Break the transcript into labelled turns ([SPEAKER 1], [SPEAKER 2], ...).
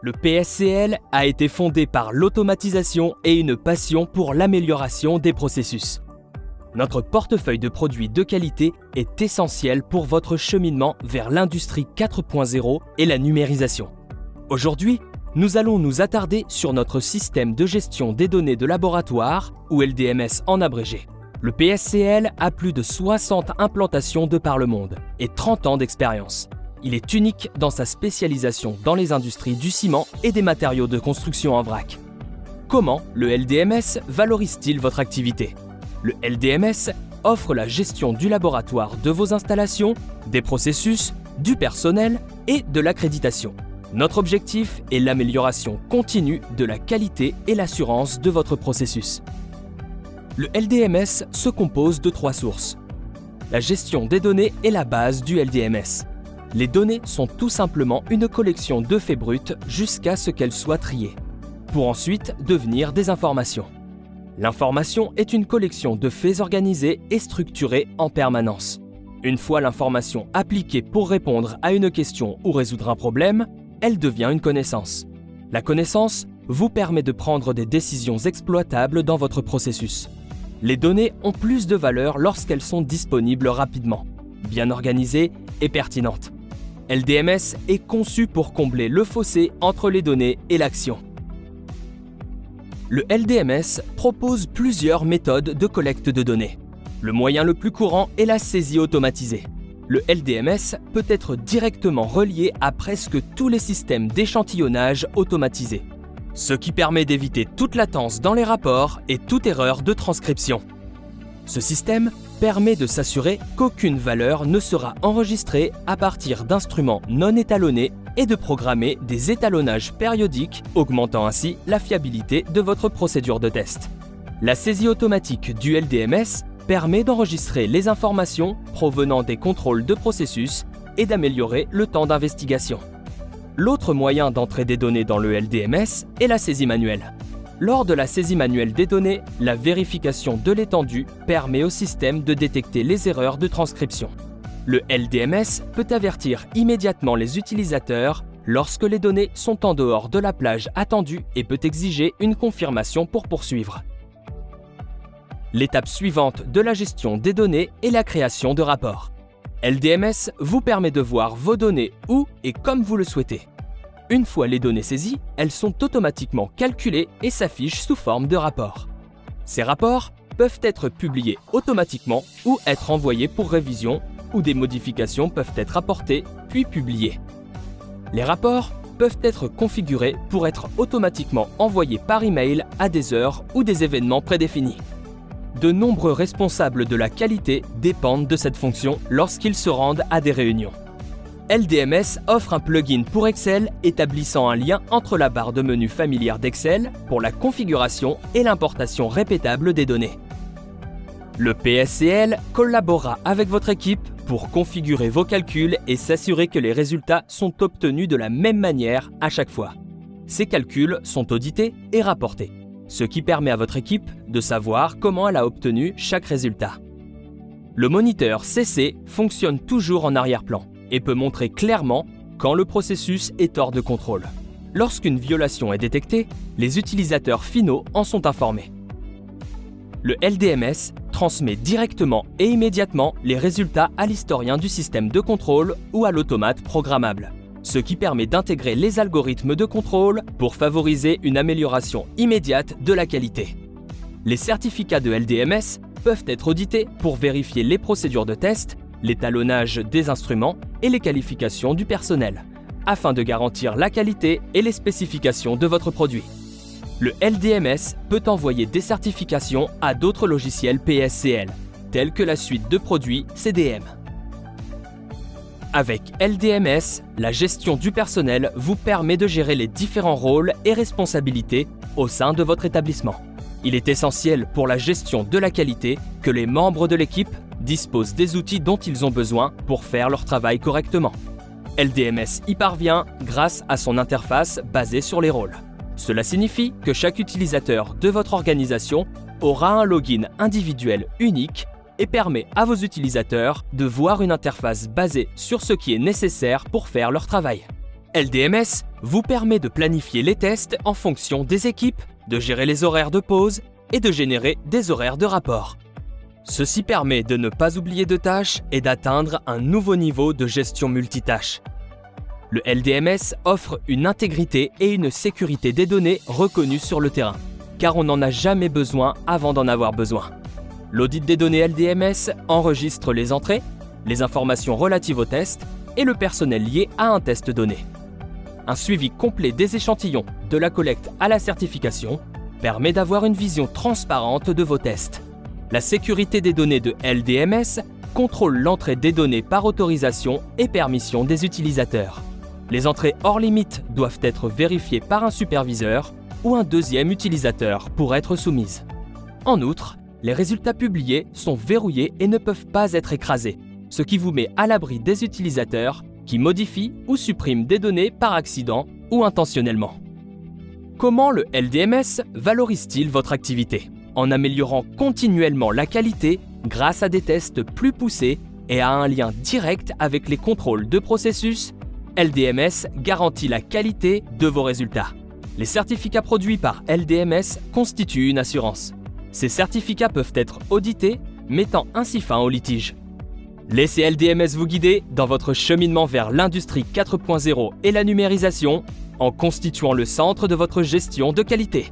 [SPEAKER 1] Le PSCL a été fondé par l'automatisation et une passion pour l'amélioration des processus. Notre portefeuille de produits de qualité est essentiel pour votre cheminement vers l'industrie 4.0 et la numérisation. Aujourd'hui, nous allons nous attarder sur notre système de gestion des données de laboratoire, ou LDMS en abrégé. Le PSCL a plus de 60 implantations de par le monde et 30 ans d'expérience. Il est unique dans sa spécialisation dans les industries du ciment et des matériaux de construction en vrac. Comment le LDMS valorise-t-il votre activité ? Le LDMS offre la gestion du laboratoire de vos installations, des processus, du personnel et de l'accréditation. Notre objectif est l'amélioration continue de la qualité et l'assurance de votre processus. Le LDMS se compose de 3 sources. La gestion des données est la base du LDMS. Les données sont tout simplement une collection de faits bruts jusqu'à ce qu'elles soient triées, pour ensuite devenir des informations. L'information est une collection de faits organisés et structurés en permanence. Une fois l'information appliquée pour répondre à une question ou résoudre un problème, elle devient une connaissance. La connaissance vous permet de prendre des décisions exploitables dans votre processus. Les données ont plus de valeur lorsqu'elles sont disponibles rapidement, bien organisées et pertinentes. LDMS est conçu pour combler le fossé entre les données et l'action. Le LDMS propose plusieurs méthodes de collecte de données. Le moyen le plus courant est la saisie automatisée. Le LDMS peut être directement relié à presque tous les systèmes d'échantillonnage automatisés, ce qui permet d'éviter toute latence dans les rapports et toute erreur de transcription. Ce système permet de s'assurer qu'aucune valeur ne sera enregistrée à partir d'instruments non étalonnés et de programmer des étalonnages périodiques, augmentant ainsi la fiabilité de votre procédure de test. La saisie automatique du LDMS permet d'enregistrer les informations provenant des contrôles de processus et d'améliorer le temps d'investigation. L'autre moyen d'entrer des données dans le LDMS est la saisie manuelle. Lors de la saisie manuelle des données, la vérification de l'étendue permet au système de détecter les erreurs de transcription. Le LDMS peut avertir immédiatement les utilisateurs lorsque les données sont en dehors de la plage attendue et peut exiger une confirmation pour poursuivre. L'étape suivante de la gestion des données est la création de rapports. LDMS vous permet de voir vos données où et comme vous le souhaitez. Une fois les données saisies, elles sont automatiquement calculées et s'affichent sous forme de rapports. Ces rapports peuvent être publiés automatiquement ou être envoyés pour révision, où des modifications peuvent être apportées puis publiées. Les rapports peuvent être configurés pour être automatiquement envoyés par email à des heures ou des événements prédéfinis. De nombreux responsables de la qualité dépendent de cette fonction lorsqu'ils se rendent à des réunions. LDMS offre un plugin pour Excel établissant un lien entre la barre de menu familière d'Excel pour la configuration et l'importation répétable des données. Le PSCL collaborera avec votre équipe pour configurer vos calculs et s'assurer que les résultats sont obtenus de la même manière à chaque fois. Ces calculs sont audités et rapportés, ce qui permet à votre équipe de savoir comment elle a obtenu chaque résultat. Le moniteur CC fonctionne toujours en arrière-plan et peut montrer clairement quand le processus est hors de contrôle. Lorsqu'une violation est détectée, les utilisateurs finaux en sont informés. Le LDMS transmet directement et immédiatement les résultats à l'historien du système de contrôle ou à l'automate programmable, ce qui permet d'intégrer les algorithmes de contrôle pour favoriser une amélioration immédiate de la qualité. Les certificats de LDMS peuvent être audités pour vérifier les procédures de test, l'étalonnage des instruments et les qualifications du personnel, afin de garantir la qualité et les spécifications de votre produit. Le LDMS peut envoyer des certifications à d'autres logiciels PSCL, tels que la suite de produits CDM. Avec LDMS, la gestion du personnel vous permet de gérer les différents rôles et responsabilités au sein de votre établissement. Il est essentiel pour la gestion de la qualité que les membres de l'équipe disposent des outils dont ils ont besoin pour faire leur travail correctement. LDMS y parvient grâce à son interface basée sur les rôles. Cela signifie que chaque utilisateur de votre organisation aura un login individuel unique et permet à vos utilisateurs de voir une interface basée sur ce qui est nécessaire pour faire leur travail. LDMS vous permet de planifier les tests en fonction des équipes, de gérer les horaires de pause et de générer des horaires de rapport. Ceci permet de ne pas oublier de tâches et d'atteindre un nouveau niveau de gestion multitâche. Le LDMS offre une intégrité et une sécurité des données reconnues sur le terrain, car on n'en a jamais besoin avant d'en avoir besoin. L'audit des données LDMS enregistre les entrées, les informations relatives au test et le personnel lié à un test donné. Un suivi complet des échantillons, de la collecte à la certification, permet d'avoir une vision transparente de vos tests. La sécurité des données de LDMS contrôle l'entrée des données par autorisation et permission des utilisateurs. Les entrées hors limite doivent être vérifiées par un superviseur ou un deuxième utilisateur pour être soumises. En outre, les résultats publiés sont verrouillés et ne peuvent pas être écrasés, ce qui vous met à l'abri des utilisateurs qui modifient ou suppriment des données par accident ou intentionnellement. Comment le LDMS valorise-t-il votre activité ? En améliorant continuellement la qualité grâce à des tests plus poussés et à un lien direct avec les contrôles de processus, LDMS garantit la qualité de vos résultats. Les certificats produits par LDMS constituent une assurance. Ces certificats peuvent être audités, mettant ainsi fin au litige. Laissez LDMS vous guider dans votre cheminement vers l'industrie 4.0 et la numérisation en constituant le centre de votre gestion de qualité.